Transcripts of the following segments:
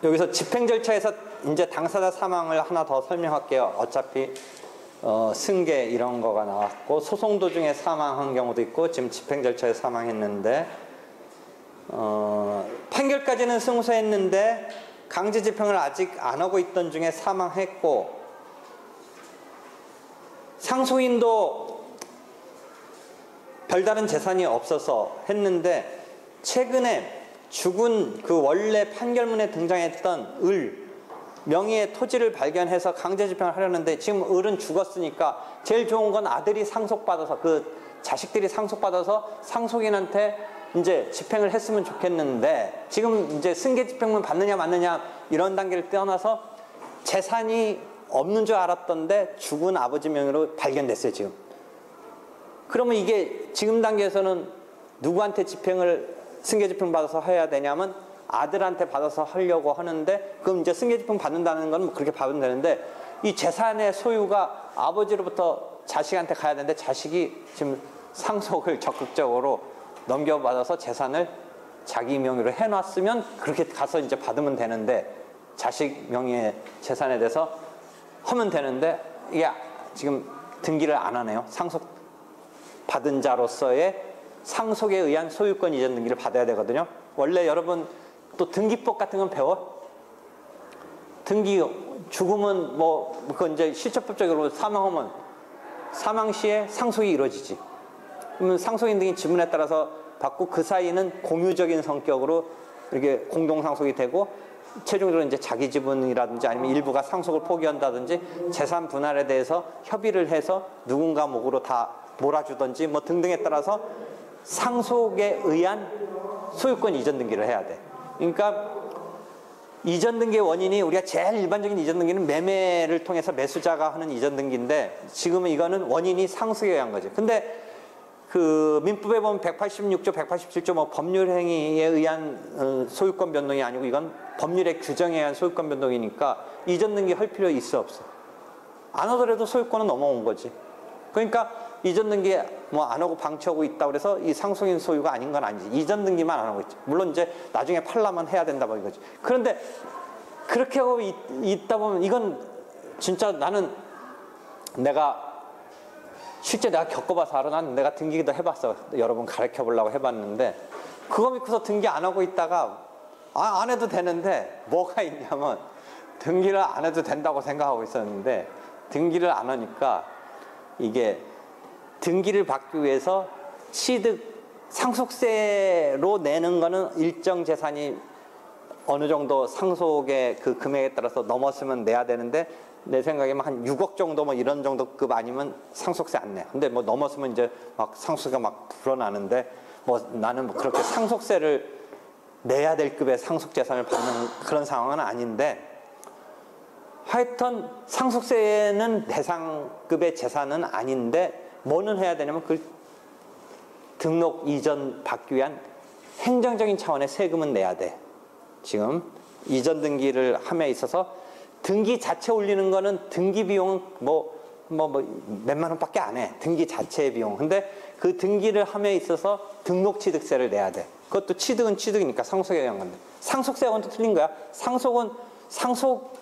여기서 집행 절차에서 이제 당사자 사망을 하나 더 설명할게요. 어차피 승계 이런 거가 나왔고 소송 도중에 사망한 경우도 있고 지금 집행 절차에 사망했는데 판결까지는 승소했는데 강제 집행을 아직 안 하고 있던 중에 사망했고 상속인도 별다른 재산이 없어서 했는데 최근에 죽은 그 원래 판결문에 등장했던 명의의 토지를 발견해서 강제 집행을 하려는데 지금 을은 죽었으니까 제일 좋은 건 아들이 상속받아서 그 자식들이 상속받아서 상속인한테 이제 집행을 했으면 좋겠는데 지금 이제 승계 집행문 받느냐 맞느냐 이런 단계를 떠나서 재산이 없는 줄 알았던데 죽은 아버지 명의로 발견됐어요 지금. 그러면 이게 지금 단계에서는 누구한테 승계 집행 받아서 해야 되냐면 아들한테 받아서 하려고 하는데 그럼 이제 승계 집행 받는다는 건 뭐 그렇게 받으면 되는데 이 재산의 소유가 아버지로부터 자식한테 가야 되는데 자식이 지금 상속을 적극적으로 넘겨받아서 재산을 자기 명의로 해놨으면 그렇게 가서 이제 받으면 되는데 자식 명의의 재산에 대해서 하면 되는데 이게 지금 등기를 안 하네요. 상속 받은 자로서의 상속에 의한 소유권 이전 등기를 받아야 되거든요. 원래 여러분 또 등기법 같은 건 배워? 등기 죽으면 뭐 그건 이제 실체법적으로 사망하면 사망 시에 상속이 이루어지지. 그러면 상속인 등의 지분에 따라서 받고 그 사이는 공유적인 성격으로 이렇게 공동상속이 되고 최종적으로 이제 자기 지분이라든지 아니면 일부가 상속을 포기한다든지 재산 분할에 대해서 협의를 해서 누군가 목으로 다 몰아주든지 뭐 등등에 따라서 상속에 의한 소유권 이전 등기를 해야 돼. 그러니까 이전 등기의 원인이 우리가 제일 일반적인 이전 등기는 매매를 통해서 매수자가 하는 이전 등기인데 지금은 이거는 원인이 상속에 의한 거지. 근데 그 민법에 보면 186조, 187조 뭐 법률 행위에 의한 소유권 변동이 아니고 이건 법률의 규정에 의한 소유권 변동이니까 이전 등기 할 필요 있어 없어? 안 하더라도 소유권은 넘어온 거지. 그러니까 이전 등기 뭐 안 하고 방치하고 있다 그래서 이 상속인 소유가 아닌 건 아니지. 이전 등기만 안 하고 있지. 물론 이제 나중에 팔라면 해야 된다 뭐 이거지. 그런데 그렇게 하고 있다 보면 이건 진짜 나는 실제 내가 겪어봐서 알아. 난 내가 등기도 해봤어. 여러분 가르쳐 보려고 해봤는데 그거 믿고서 등기 안 하고 있다가 안 해도 되는데 뭐가 있냐면 등기를 안 해도 된다고 생각하고 있었는데 등기를 안 하니까 이게 등기를 받기 위해서 상속세로 내는 거는 일정 재산이 어느 정도 상속의 그 금액에 따라서 넘었으면 내야 되는데 내 생각에는 한 6억 정도 뭐 이런 정도 급 아니면 상속세 안 내. 근데 뭐 넘었으면 이제 막 상속세가 막 불어나는데 뭐 나는 뭐 그렇게 상속세를 내야 될 급의 상속 재산을 받는 그런 상황은 아닌데 하여튼 상속세는 대상급의 재산은 아닌데 뭐는 해야 되냐면 그 등록 이전 받기 위한 행정적인 차원의 세금은 내야 돼. 지금 이전 등기를 함에 있어서 등기 자체 올리는 거는 등기 비용은 몇만 원밖에 안 해. 등기 자체의 비용. 근데 그 등기를 함에 있어서 등록 취득세를 내야 돼. 그것도 취득은 취득이니까 상속에 의한 건데. 상속세하고는 또 틀린 거야. 상속은 상속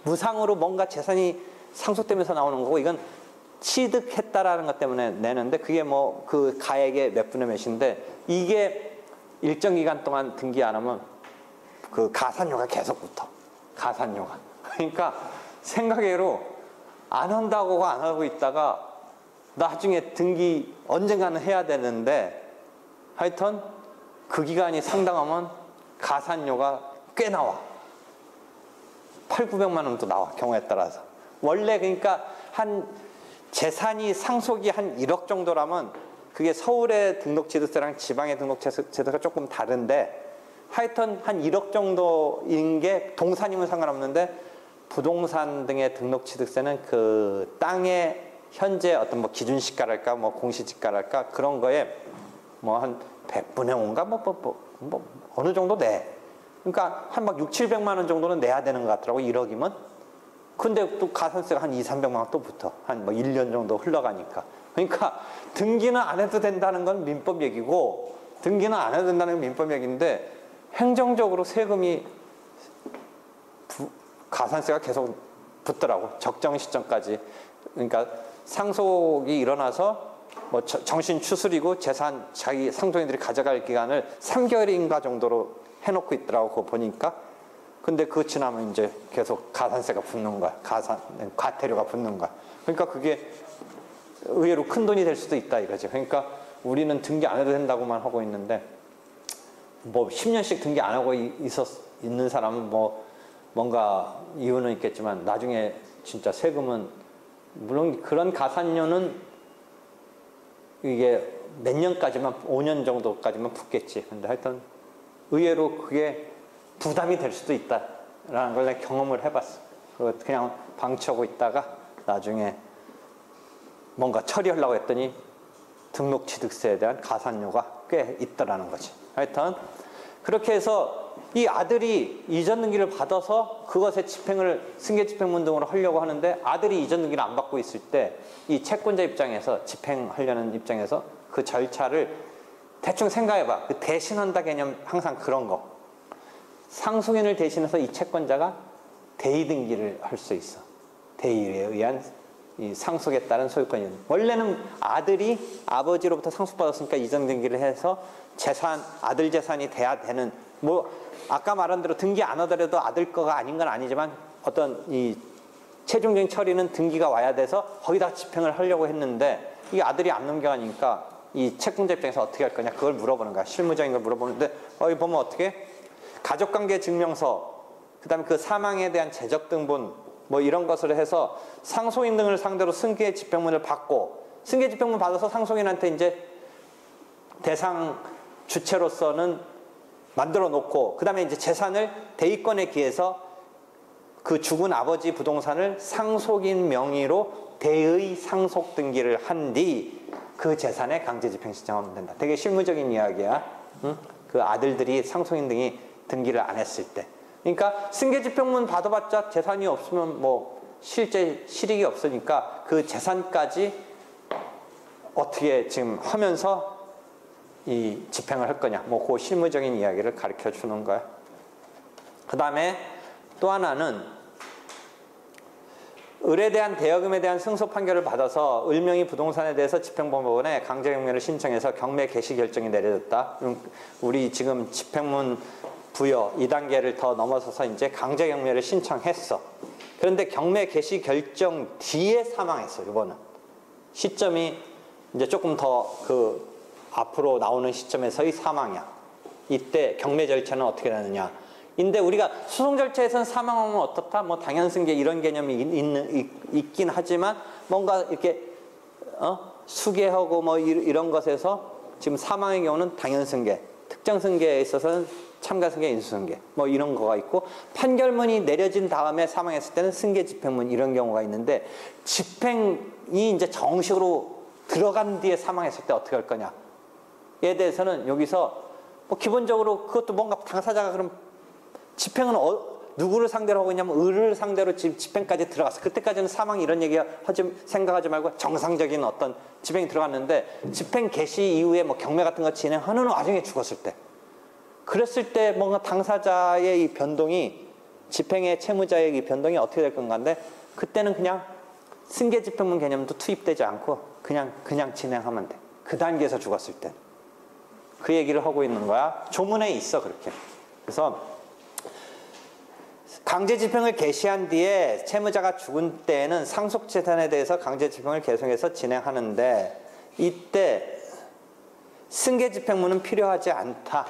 무상으로 뭔가 재산이 상속되면서 나오는 거고 이건 취득했다라는 것 때문에 내는데 그게 뭐 그 가액의 몇 분의 몇인데 이게 일정 기간 동안 등기 안 하면 그 가산료가 계속 붙어. 가산료가. 그러니까 생각외로 안 한다고 안 하고 있다가 나중에 등기 언젠가는 해야 되는데 하여튼 그 기간이 상당하면 가산료가 꽤 나와. 8,900만 원도 나와. 경우에 따라서. 원래 그러니까 한 재산이 상속이 한 1억 정도라면 그게 서울의 등록취득세랑 지방의 등록취득세가 조금 다른데 하여튼 한 1억 정도인 게 동산이면 상관없는데 부동산 등의 등록취득세는 그 땅의 현재 어떤 뭐 기준시가랄까 뭐 공시지가랄까 그런 거에 뭐 한 100분의 5인가 뭐 어느 정도 내. 그러니까 한 막 6,700만 원 정도는 내야 되는 것 같더라고 1억이면. 근데 또 가산세가 한 2,300만 원 또 붙어. 한 뭐 1년 정도 흘러가니까. 그러니까 등기는 안 해도 된다는 건 민법 얘기고 등기는 안 해도 된다는 건 민법 얘기인데 행정적으로 세금이 가산세가 계속 붙더라고. 적정 시점까지. 그러니까 상속이 일어나서 뭐 정신 추스리고 재산 자기 상속인들이 가져갈 기간을 3개월인가 정도로 해놓고 있더라고. 그거 보니까. 근데 그거 지나면 이제 계속 가산세가 붙는 거야. 과태료가 붙는 거야. 그러니까 그게 의외로 큰 돈이 될 수도 있다 이거지. 그러니까 우리는 등기 안 해도 된다고만 하고 있는데, 뭐 10년씩 등기 안 하고 있는 사람은 뭐 뭔가 이유는 있겠지만 나중에 진짜 세금은, 물론 그런 가산료는 이게 몇 년까지만, 5년 정도까지만 붙겠지. 근데 하여튼 의외로 그게 부담이 될 수도 있다라는 걸 내가 경험을 해봤어. 그냥 방치하고 있다가 나중에 뭔가 처리하려고 했더니 등록취득세에 대한 가산료가 꽤 있더라는 거지. 하여튼 그렇게 해서 이 아들이 이전 등기를 받아서 그것의 집행을 승계집행문 등으로 하려고 하는데, 아들이 이전 등기를 안 받고 있을 때 이 채권자 입장에서, 집행하려는 입장에서 그 절차를 대충 생각해봐. 그 대신한다 개념, 항상 그런 거. 상속인을 대신해서 이 채권자가 대의 등기를 할 수 있어. 대의에 의한 이 상속에 따른 소유권이. 원래는 아들이 아버지로부터 상속받았으니까 이전 등기를 해서 재산, 아들 재산이 돼야 되는, 뭐 아까 말한 대로 등기 안 하더라도 아들 거가 아닌 건 아니지만 어떤 이 최종적인 처리는 등기가 와야 돼서 거기다 집행을 하려고 했는데, 이 아들이 안 넘겨가니까 이 채권자 입장에서 어떻게 할 거냐, 그걸 물어보는 거야. 실무적인 걸 물어보는데, 여기 보면 어떻게 가족관계 증명서, 그 다음에 그 사망에 대한 재적등본, 뭐 이런 것을 해서 상속인 등을 상대로 승계 집행문을 받고, 승계 집행문 받아서 상속인한테 이제 대상 주체로서는 만들어 놓고, 그 다음에 이제 재산을 대의권에 기해서 그 죽은 아버지 부동산을 상속인 명의로 대의 상속 등기를 한 뒤 그 재산에 강제 집행 신청하면 된다. 되게 실무적인 이야기야. 응? 그 아들들이, 상속인 등이 등기를 안 했을 때. 그러니까 승계 집행문 받아봤자 재산이 없으면 뭐 실제 실익이 없으니까 그 재산까지 어떻게 지금 하면서 이 집행을 할 거냐, 뭐 그 실무적인 이야기를 가르쳐 주는 거야. 그 다음에 또 하나는 을에 대한 대여금에 대한 승소 판결을 받아서 을명의 부동산에 대해서 집행법원에 강제경매를 신청해서 경매 개시 결정이 내려졌다. 우리 지금 집행문 부여 2단계를 더 넘어서서 이제 강제경매를 신청했어. 그런데 경매 개시 결정 뒤에 사망했어. 이번은 시점이 이제 조금 더 그 앞으로 나오는 시점에서의 사망이야. 이때 경매 절차는 어떻게 되느냐. 근데 우리가 소송 절차에서는 사망하면 어떻다? 뭐 당연승계 이런 개념이 있긴 하지만, 뭔가 이렇게 수계하고 뭐 이런 것에서 지금 사망의 경우는 당연승계, 특정승계에 있어서는 참가승계, 인수승계 뭐 이런 거가 있고, 판결문이 내려진 다음에 사망했을 때는 승계집행문 이런 경우가 있는데, 집행이 이제 정식으로 들어간 뒤에 사망했을 때 어떻게 할 거냐에 대해서는 여기서 뭐 기본적으로 그것도 뭔가 당사자가 그럼 집행은 누구를 상대로 하고 있냐면 을을 상대로 지금 집행까지 들어갔어. 그때까지는 사망 이런 얘기 생각하지 말고 정상적인 어떤 집행이 들어갔는데, 집행 개시 이후에 뭐 경매 같은 거 진행하는 와중에 죽었을 때, 그랬을 때 뭔가 당사자의 이 변동이, 집행의 채무자의 이 변동이 어떻게 될 건가인데, 그때는 그냥 승계 집행문 개념도 투입되지 않고 그냥 진행하면 돼. 그 단계에서 죽었을 때. 그 얘기를 하고 있는 거야. 조문에 있어 그렇게. 그래서 강제 집행을 개시한 뒤에 채무자가 죽은 때에는 상속재산에 대해서 강제 집행을 계속해서 진행하는데, 이때 승계 집행문은 필요하지 않다.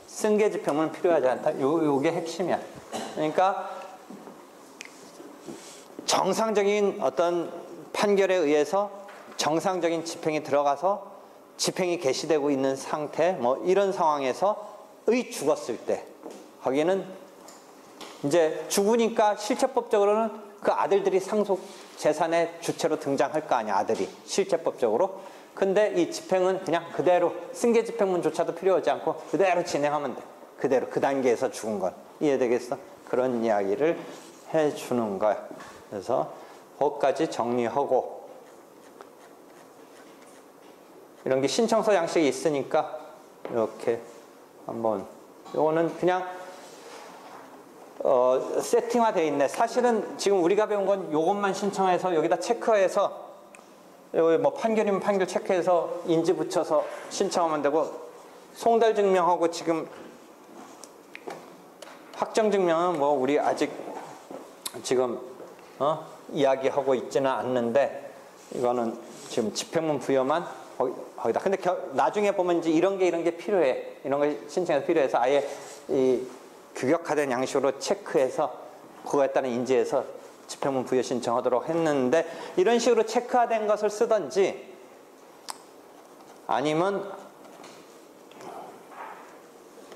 승계 집행문은 필요하지 않다. 요게 핵심이야. 그러니까 정상적인 어떤 판결에 의해서 정상적인 집행이 들어가서 집행이 개시되고 있는 상태, 뭐 이런 상황에서의 죽었을 때, 거기는 이제 죽으니까 실체법적으로는 그 아들들이 상속 재산의 주체로 등장할 거 아니야, 아들이 실체법적으로. 근데 이 집행은 그냥 그대로 승계 집행문조차도 필요하지 않고 그대로 진행하면 돼. 그대로 그 단계에서 죽은 건. 이해되겠어? 그런 이야기를 해주는 거야. 그래서 거기까지 정리하고, 이런 게 신청서 양식이 있으니까 이렇게 한번, 요거는 그냥 세팅화되어 있네. 사실은 지금 우리가 배운 건 요것만 신청해서 여기다 체크해서 여기 뭐 판결이면 판결 체크해서 인지 붙여서 신청하면 되고, 송달 증명하고 지금 확정 증명은 뭐 우리 아직 지금 이야기하고 있지는 않는데, 이거는 지금 집행문 부여만 거기다. 근데 나중에 보면 이제 이런 게 필요해. 이런 거 신청해서 필요해서 아예 이 규격화된 양식으로 체크해서 그거에 따른 인지해서 집행문 부여 신청하도록 했는데, 이런 식으로 체크화된 것을 쓰든지 아니면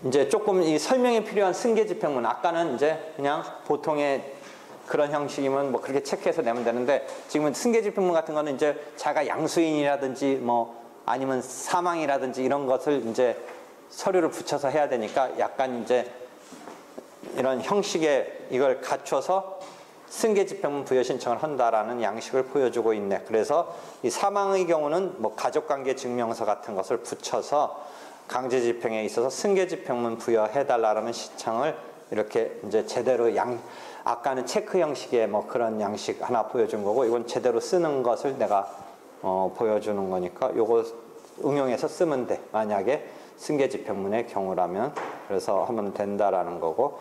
이제 조금 이 설명이 필요한 승계 집행문, 아까는 이제 그냥 보통의 그런 형식이면 뭐 그렇게 체크해서 내면 되는데, 지금은 승계 집행문 같은 거는 이제 자가 양수인이라든지 뭐 아니면 사망이라든지 이런 것을 이제 서류를 붙여서 해야 되니까 약간 이제 이런 형식의 이걸 갖춰서 승계 집행문 부여 신청을 한다라는 양식을 보여주고 있네. 그래서 이 사망의 경우는 뭐 가족관계 증명서 같은 것을 붙여서 강제 집행에 있어서 승계 집행문 부여해달라는 신청을 이렇게 이제 제대로 아까는 체크 형식의 뭐 그런 양식 하나 보여준 거고, 이건 제대로 쓰는 것을 내가 보여주는 거니까 요거 응용해서 쓰면 돼. 만약에 승계 집행문의 경우라면. 그래서 하면 된다라는 거고,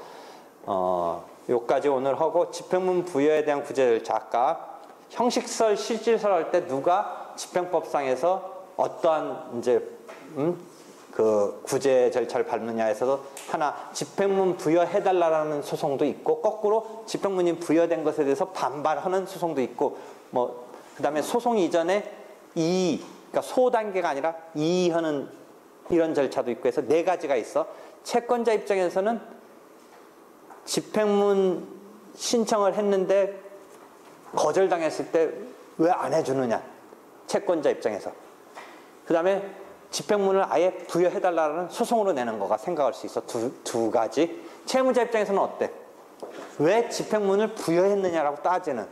요까지 오늘 하고, 집행문 부여에 대한 구제 절차, 아까 형식설, 실질설 할 때 누가 집행법상에서 어떠한 이제 그 구제 절차를 밟느냐에서도 하나 집행문 부여해달라는 소송도 있고, 거꾸로 집행문이 부여된 것에 대해서 반발하는 소송도 있고, 뭐 그다음에 소송 이전에 그러니까 소 단계가 아니라 이의하는 이런 절차도 있고 해서 네 가지가 있어. 채권자 입장에서는 집행문 신청을 했는데 거절당했을 때 왜 안 해주느냐, 채권자 입장에서. 그 다음에 집행문을 아예 부여해달라는 소송으로 내는 거가 생각할 수 있어. 두 가지. 채무자 입장에서는 어때? 왜 집행문을 부여했느냐라고 따지는,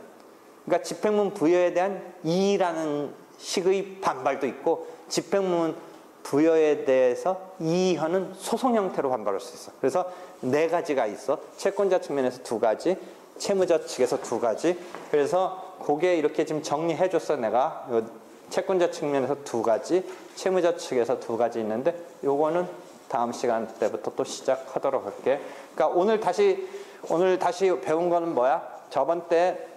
그러니까 집행문 부여에 대한 이의라는 식의 반발도 있고, 집행문 부여에 대해서 이의하는 소송 형태로 반발할 수 있어. 그래서 네 가지가 있어. 채권자 측면에서 두 가지, 채무자 측에서 두 가지. 그래서 그게 이렇게 지금 정리해 줬어. 내가 채권자 측면에서 두 가지, 채무자 측에서 두 가지 있는데, 요거는 다음 시간 때부터 또 시작하도록 할게. 그러니까 오늘 다시 배운 거는 뭐야? 저번 때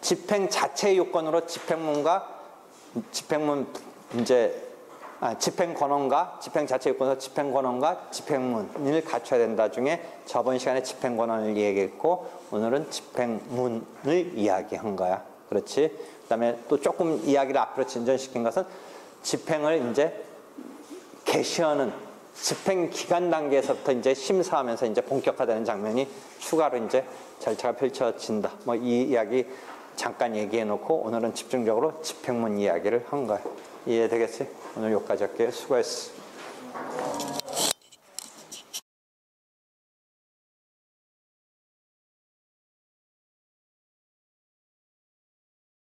집행 자체의 요건으로 집행문과 집행문 집행 권한과 집행 자체 요건에서 집행 권한과 집행문을 갖춰야 된다 중에 저번 시간에 집행 권한을 얘기했고, 오늘은 집행문을 이야기한 거야. 그렇지? 그다음에 또 조금 이야기를 앞으로 진전시킨 것은 집행을 이제 개시하는 집행 기간 단계에서부터 이제 심사하면서 이제 본격화되는 장면이 추가로 이제 절차가 펼쳐진다. 뭐 이 이야기 잠깐 얘기해 놓고 오늘은 집중적으로 집행문 이야기를 한 거야. 이해되겠지? 오늘 여기까지 할게요. 수고했어.